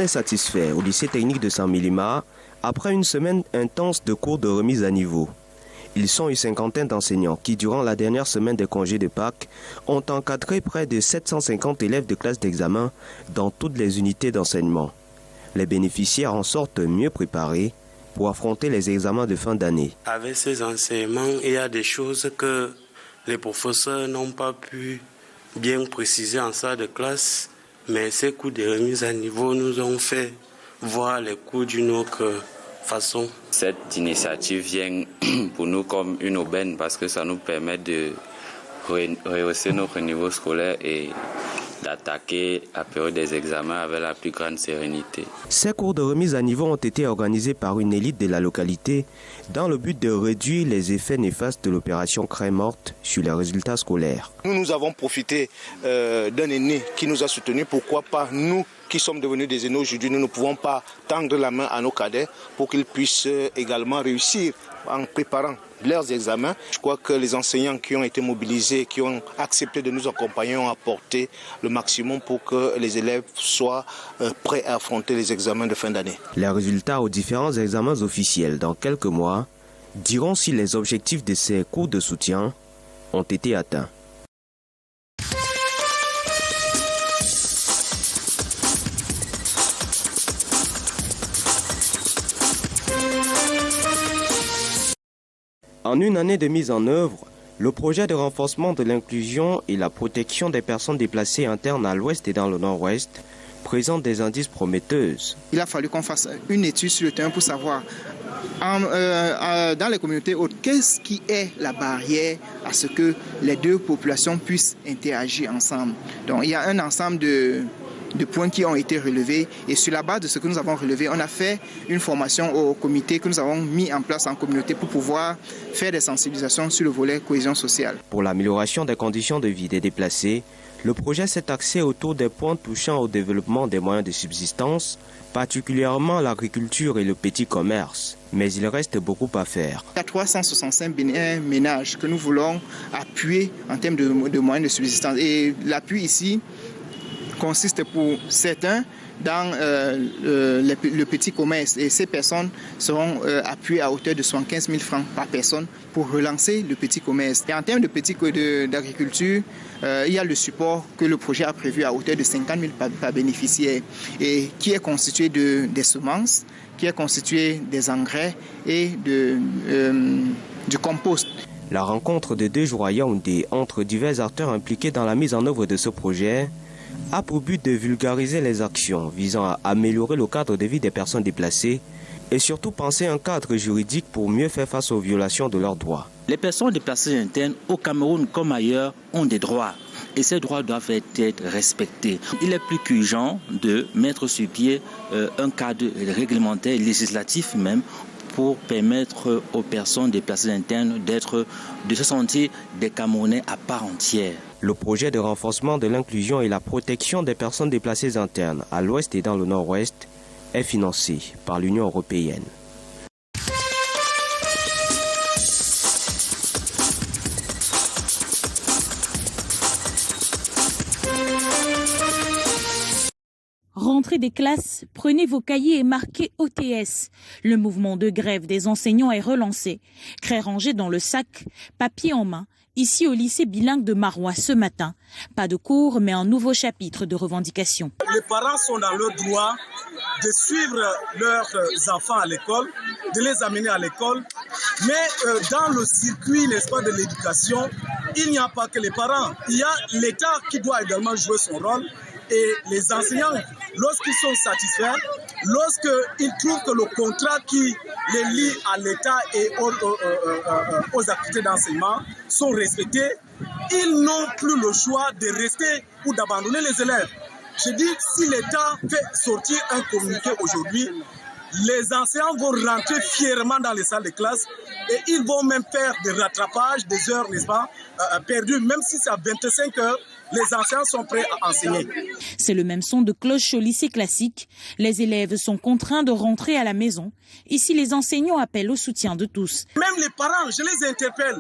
est satisfait au lycée technique de Saint-Milima après une semaine intense de cours de remise à niveau. Ils sont une cinquantaine d'enseignants qui, durant la dernière semaine des congés de Pâques, ont encadré près de 750 élèves de classe d'examen dans toutes les unités d'enseignement. Les bénéficiaires en sortent mieux préparés pour affronter les examens de fin d'année. Avec ces enseignements, il y a des choses que les professeurs n'ont pas pu bien préciser en salle de classe, mais ces cours de remise à niveau nous ont fait voir les cours d'une autre façon. Cette initiative vient pour nous comme une aubaine parce que ça nous permet de rehausser notre niveau scolaire et d'attaquer la période des examens avec la plus grande sérénité. Ces cours de remise à niveau ont été organisés par une élite de la localité dans le but de réduire les effets néfastes de l'opération Craie morte sur les résultats scolaires. Nous avons profité d'un aîné qui nous a soutenus. Pourquoi pas nous qui sommes devenus des aînés aujourd'hui, nous ne pouvons pas tendre la main à nos cadets pour qu'ils puissent également réussir en préparant leurs examens. Je crois que les enseignants qui ont été mobilisés, qui ont accepté de nous accompagner, ont apporté le maximum pour que les élèves soient prêts à affronter les examens de fin d'année. Les résultats aux différents examens officiels dans quelques mois diront si les objectifs de ces cours de soutien ont été atteints. En une année de mise en œuvre, le projet de renforcement de l'inclusion et la protection des personnes déplacées internes à l'ouest et dans le nord-ouest présente des indices prometteuses. Il a fallu qu'on fasse une étude sur le terrain pour savoir dans les communautés hautes, qu'est-ce qui est la barrière à ce que les deux populations puissent interagir ensemble. Donc il y a un ensemble de points qui ont été relevés et sur la base de ce que nous avons relevé, on a fait une formation au comité que nous avons mis en place en communauté pour pouvoir faire des sensibilisations sur le volet cohésion sociale. Pour l'amélioration des conditions de vie des déplacés, le projet s'est axé autour des points touchant au développement des moyens de subsistance, particulièrement l'agriculture et le petit commerce. Mais il reste beaucoup à faire. Il y a 365 ménages que nous voulons appuyer en termes de moyens de subsistance. Et l'appui ici consiste pour certains dans le petit commerce. Et ces personnes seront appuyées à hauteur de 75 000 francs par personne pour relancer le petit commerce. Et en termes d'agriculture, il y a le support que le projet a prévu à hauteur de 50 000 par bénéficiaire et qui est constitué des semences, qui est constitué des engrais et du compost. La rencontre de 2 jours à Yaoundé entre divers acteurs impliqués dans la mise en œuvre de ce projet a pour but de vulgariser les actions visant à améliorer le cadre de vie des personnes déplacées et surtout penser un cadre juridique pour mieux faire face aux violations de leurs droits. Les personnes déplacées internes au Cameroun comme ailleurs ont des droits et ces droits doivent être respectés. Il est plus qu'urgent de mettre sur pied un cadre réglementaire, législatif même, pour permettre aux personnes déplacées internes de se sentir des Camerounais à part entière. Le projet de renforcement de l'inclusion et la protection des personnes déplacées internes à l'ouest et dans le nord-ouest est financé par l'Union européenne. Rentrée des classes, prenez vos cahiers et marquez OTS. Le mouvement de grève des enseignants est relancé. Craie rangée dans le sac, papier en main, ici au lycée bilingue de Marois ce matin. Pas de cours, mais un nouveau chapitre de revendication. Les parents sont dans leur droit de suivre leurs enfants à l'école, de les amener à l'école. Mais dans le circuit, n'est-ce pas, de l'éducation, il n'y a pas que les parents. Il y a l'État qui doit également jouer son rôle. Et les enseignants, lorsqu'ils sont satisfaits, lorsqu'ils trouvent que le contrat qui les lie à l'État et aux activités d'enseignement sont respectés, ils n'ont plus le choix de rester ou d'abandonner les élèves. Je dis, si l'État fait sortir un communiqué aujourd'hui, les enseignants vont rentrer fièrement dans les salles de classe et ils vont même faire des rattrapages, des heures, n'est-ce pas, perdues, même si c'est à 25 heures. Les enseignants sont prêts à enseigner. C'est le même son de cloche au lycée classique. Les élèves sont contraints de rentrer à la maison. Ici, les enseignants appellent au soutien de tous. Même les parents, je les interpelle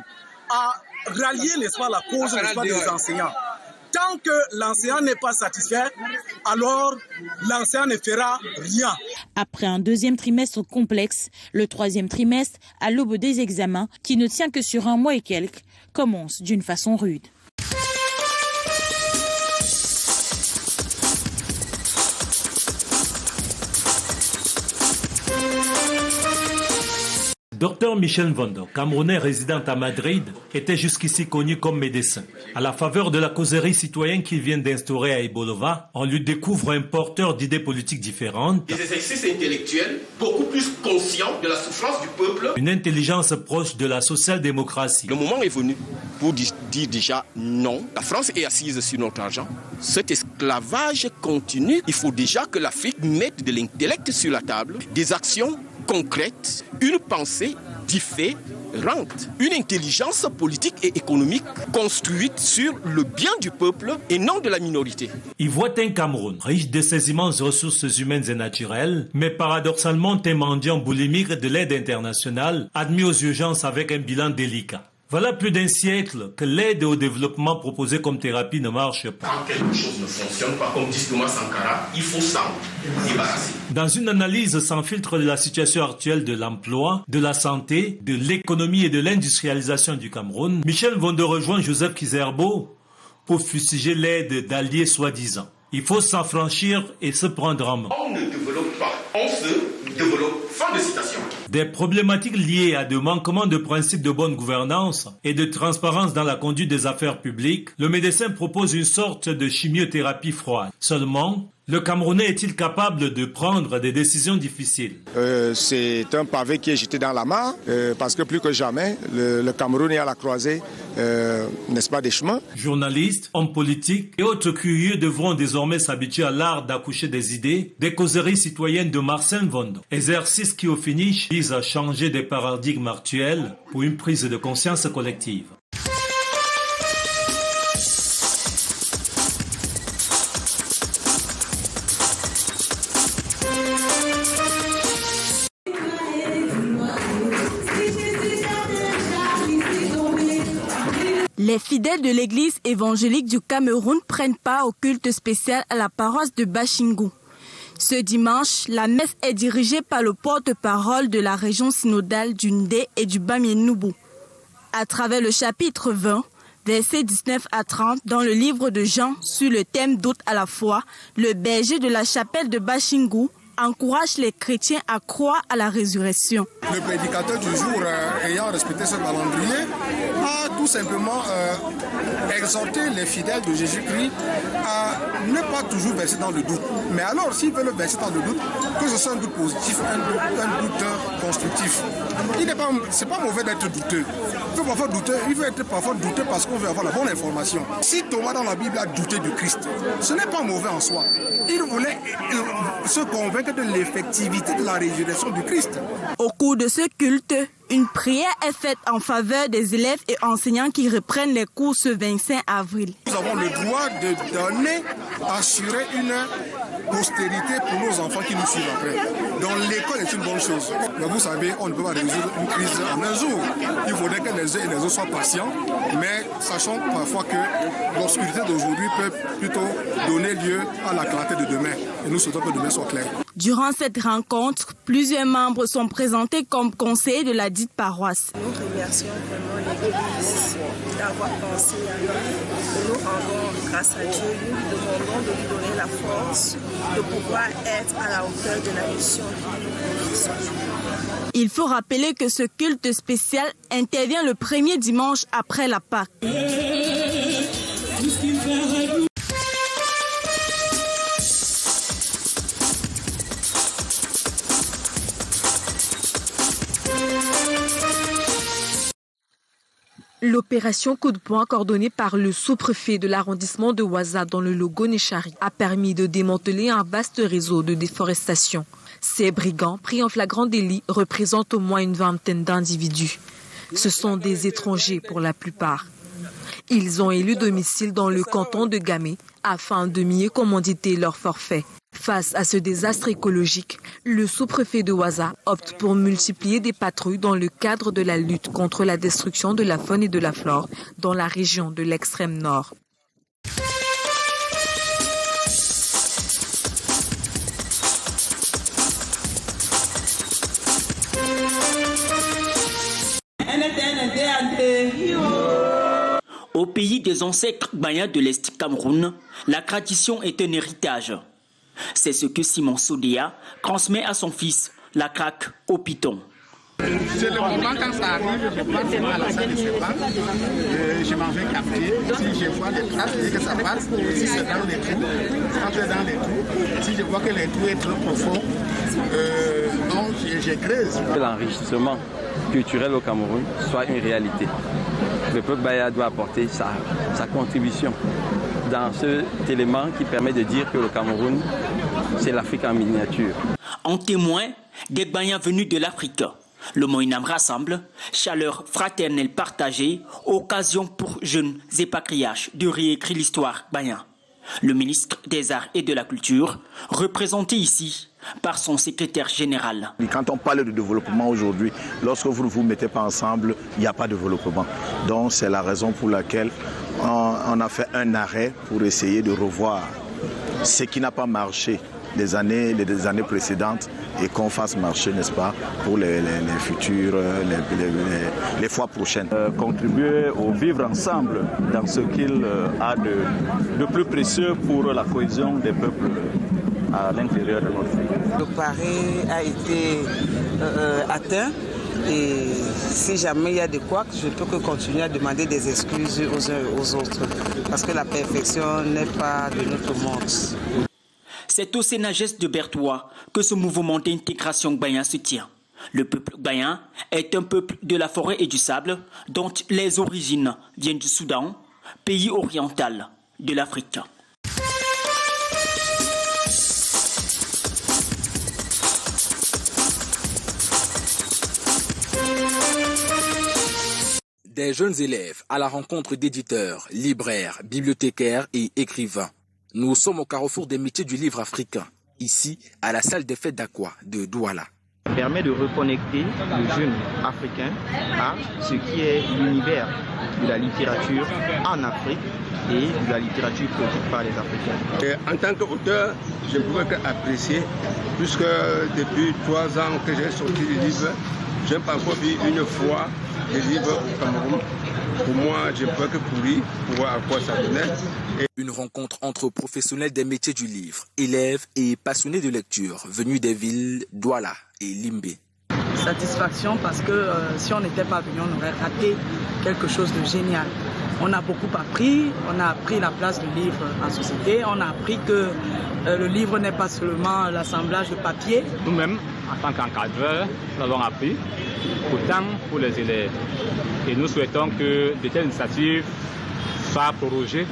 à rallier, n'est-ce pas, la cause, n'est-ce pas, des enseignants. Tant que l'enseignant n'est pas satisfait, alors l'enseignant ne fera rien. Après un deuxième trimestre complexe, le troisième trimestre, à l'aube des examens, qui ne tient que sur un mois et quelques, commence d'une façon rude. Dr Michel Vondo, Camerounais résident à Madrid, était jusqu'ici connu comme médecin. À la faveur de la causerie citoyenne qu'il vient d'instaurer à Ibolova, on lui découvre un porteur d'idées politiques différentes. Des exercices intellectuels beaucoup plus conscients de la souffrance du peuple. Une intelligence proche de la social-démocratie. Le moment est venu pour dire déjà non. La France est assise sur notre argent. Cet esclavage continue. Il faut déjà que l'Afrique mette de l'intellect sur la table, des actions concrète, une pensée différente, une intelligence politique et économique construite sur le bien du peuple et non de la minorité. Il voit un Cameroun riche de ses immenses ressources humaines et naturelles, mais paradoxalement un mendiant boulimique de l'aide internationale, admis aux urgences avec un bilan délicat. Voilà plus d'un siècle que l'aide au développement proposée comme thérapie ne marche pas. Quand quelque chose ne fonctionne pas, comme dit Thomas Sankara, il faut s'en débarrasser. Dans une analyse sans filtre de la situation actuelle de l'emploi, de la santé, de l'économie et de l'industrialisation du Cameroun, Michel Vondo rejoint Joseph Kizerbo pour fustiger l'aide d'alliés soi-disant. Il faut s'affranchir et se prendre en main. On ne développe pas, on se développe. Fin de citation. Des problématiques liées à des manquements de principes de bonne gouvernance et de transparence dans la conduite des affaires publiques, le médecin propose une sorte de chimiothérapie froide. Seulement, le Camerounais est-il capable de prendre des décisions difficiles? C'est un pavé qui est jeté dans la mare, parce que plus que jamais, le Cameroun est à la croisée, n'est-ce pas, des chemins. Journalistes, hommes politiques et autres curieux devront désormais s'habituer à l'art d'accoucher des idées, des causeries citoyennes de Marcel Vondo. Exercice qui, au finish, vise à changer des paradigmes actuels pour une prise de conscience collective. Les fidèles de l'église évangélique du Cameroun prennent part au culte spécial à la paroisse de Bashingou. Ce dimanche, la messe est dirigée par le porte-parole de la région synodale du Ndé et du Bamien-Noubou. À travers le chapitre 20, versets 19 à 30, dans le livre de Jean sur le thème d'hôte à la foi, le berger de la chapelle de Bashingou encourage les chrétiens à croire à la résurrection. Le prédicateur du jour, ayant respecté ce calendrier, a tout simplement exhorté les fidèles de Jésus-Christ à ne pas toujours verser dans le doute. Mais alors, s'ils veulent verser dans le doute, que ce soit un doute positif, un doute constructif. C'est pas mauvais d'être douteux. Il faut être parfois douteux parce qu'on veut avoir la bonne information. Si Thomas dans la Bible a douté du Christ, ce n'est pas mauvais en soi. Il voulait se convaincre de l'effectivité de la résurrection du Christ. Au cours de ce culte, une prière est faite en faveur des élèves et enseignants qui reprennent les cours ce 25 avril. Nous avons le droit de donner, assurer une postérité pour nos enfants qui nous suivent après. Donc l'école est une bonne chose. Mais vous savez, on ne peut pas résoudre une crise en un jour. Il faudrait que les uns et les autres soient patients, mais sachant parfois que l'obscurité d'aujourd'hui peut plutôt donner lieu à la clarté de demain. Et nous souhaitons que demain soit clair. Durant cette rencontre, plusieurs membres sont présentés comme conseillers de la dite paroisse. Nous remercions vraiment l'Église d'avoir pensé à nous. Nous rendons grâce à Dieu. Nous lui demandons de lui donner la force de pouvoir être à la hauteur de la mission qu'il nous confie. Il faut rappeler que ce culte spécial intervient le premier dimanche après la Pâque. L'opération coup de poing coordonnée par le sous-préfet de l'arrondissement de Ouaza dans le Logo-Néchari a permis de démanteler un vaste réseau de déforestation. Ces brigands, pris en flagrant délit, représentent au moins une vingtaine d'individus. Ce sont des étrangers pour la plupart. Ils ont élu domicile dans le canton de Gamé afin de mieux commanditer leur forfait. Face à ce désastre écologique, le sous-préfet de Ouaza opte pour multiplier des patrouilles dans le cadre de la lutte contre la destruction de la faune et de la flore dans la région de l'extrême nord. Au pays des ancêtres Gbagna de l'Est Cameroun, la tradition est un héritage. C'est ce que Simon Sodéa transmet à son fils, la craque au piton. C'est le moment quand ça arrive, je prends tellement à la salle de séparation, je m'en vais capter. Si je vois les traces, je dis que ça passe. Si c'est dans les trous, quand c'est dans les trous, si je vois que les trous est trop profond, donc je creuse. Que l'enrichissement culturel au Cameroun soit une réalité. Le peuple Baya doit apporter sa contribution dans cet élément qui permet de dire que le Cameroun, c'est l'Afrique en miniature. En témoin des Gbagna venus de l'Afrique, le Moïnam rassemble, chaleur fraternelle partagée, occasion pour jeunes et patriarches de réécrire l'histoire Gbagna. Le ministre des Arts et de la Culture, représenté ici par son secrétaire général. Quand on parle de développement aujourd'hui, lorsque vous ne vous mettez pas ensemble, il n'y a pas de développement. Donc c'est la raison pour laquelle on a fait un arrêt pour essayer de revoir ce qui n'a pas marché les années précédentes et qu'on fasse marcher, n'est-ce pas, pour les futures, les fois prochaines. Contribuer au vivre ensemble dans ce qu'il a de plus précieux pour la cohésion des peuples à l'intérieur de notre pays. Le pari a été atteint et si jamais il y a des couacs, je peux que continuer à demander des excuses aux uns et aux autres parce que la perfection n'est pas de notre monde. C'est au Sénagès de Berthois que ce mouvement d'intégration Gbagna se tient. Le peuple Gbagna est un peuple de la forêt et du sable dont les origines viennent du Soudan, pays oriental de l'Afrique. Des jeunes élèves à la rencontre d'éditeurs, libraires, bibliothécaires et écrivains. Nous sommes au carrefour des métiers du livre africain, ici à la salle des fêtes d'Aqua de Douala. Ça permet de reconnecter le jeune africain à ce qui est l'univers de la littérature en Afrique et de la littérature produite par les Africains. En tant qu'auteur, je ne pouvais qu'apprécier, puisque depuis 3 ans que j'ai sorti le livre, je n'ai pas encore vu une fois le livre au Cameroun. Pour moi, je ne peux que courir pour voir à quoi ça donnait. Une rencontre entre professionnels des métiers du livre, élèves et passionnés de lecture venus des villes Douala et Limbé. Satisfaction parce que si on n'était pas venu, on aurait raté quelque chose de génial. On a beaucoup appris, on a appris la place du livre en société, on a appris que le livre n'est pas seulement l'assemblage de papier. Nous-mêmes, en tant qu'encadreurs, nous avons appris, autant pour les élèves. Et nous souhaitons que de telles initiatives soient prorogées.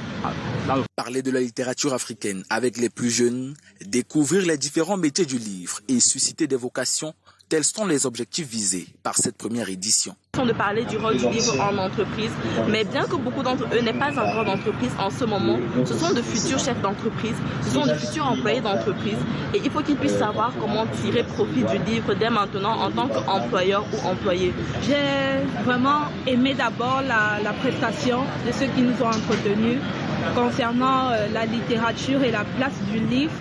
Parler de la littérature africaine avec les plus jeunes, découvrir les différents métiers du livre et susciter des vocations, tels sont les objectifs visés par cette première édition. De parler du rôle du livre en entreprise, mais bien que beaucoup d'entre eux n'aient pas encore d'entreprise en ce moment, ce sont de futurs chefs d'entreprise, ce sont de futurs employés d'entreprise et il faut qu'ils puissent savoir comment tirer profit du livre dès maintenant en tant qu'employeur ou employé. J'ai vraiment aimé d'abord la prestation de ceux qui nous ont entretenus concernant la littérature et la place du livre,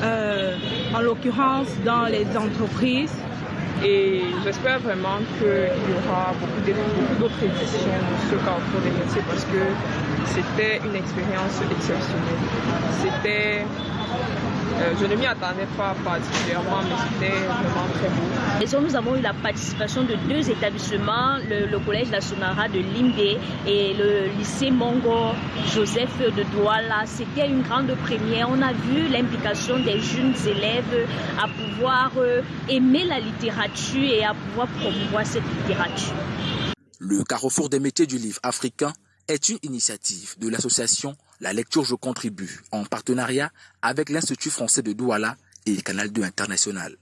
en l'occurrence dans les entreprises. Et j'espère vraiment qu'il y aura beaucoup d'autres éditions de ce carrefour des métiers parce que c'était une expérience exceptionnelle. Je ne m'y attendais pas particulièrement, mais c'était vraiment très beau. Et nous avons eu la participation de 2 établissements, le collège La Sonara de Limbé et le lycée Mongo Joseph de Douala. C'était une grande première. On a vu l'implication des jeunes élèves à pouvoir aimer la littérature et à pouvoir promouvoir cette littérature. Le carrefour des métiers du livre africain est une initiative de l'association La Lecture Je Contribue en partenariat avec l'Institut français de Douala et Canal 2 International.